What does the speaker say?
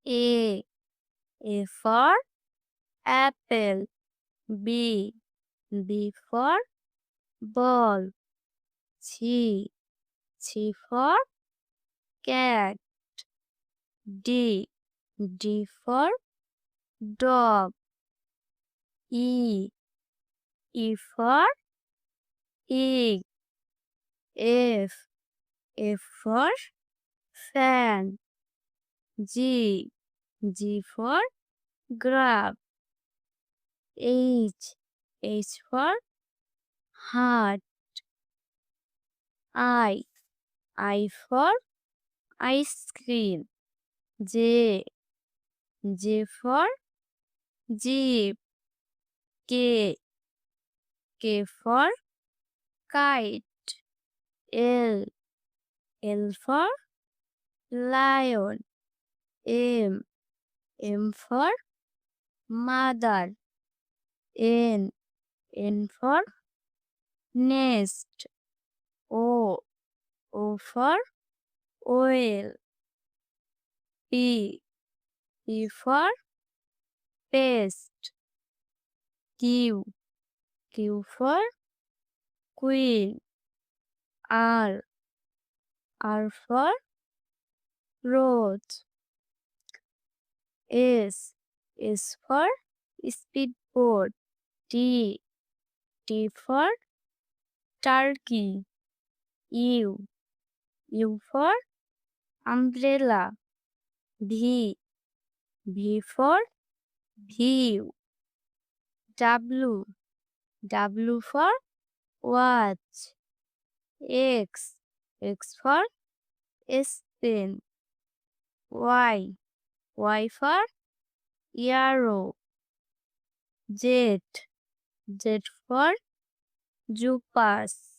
A. A for apple. B. B for ball. C. C for cat. D. D for dog. E. E for egg. F. F for fan. G. G for grab. H. H for heart. I. I for ice cream. J. J for jeep. K. K for kite. L. L for lion. M. M for mother. N. N for nest. O. O for oil. P. P for paste. Q. Q for queen. R. R for rose. S. S for speedboat. T. T for turkey. U. U for umbrella. V. V for view. W. W for watch. X. X for spin. Y. Y for arrow. Z. Z for Jupas.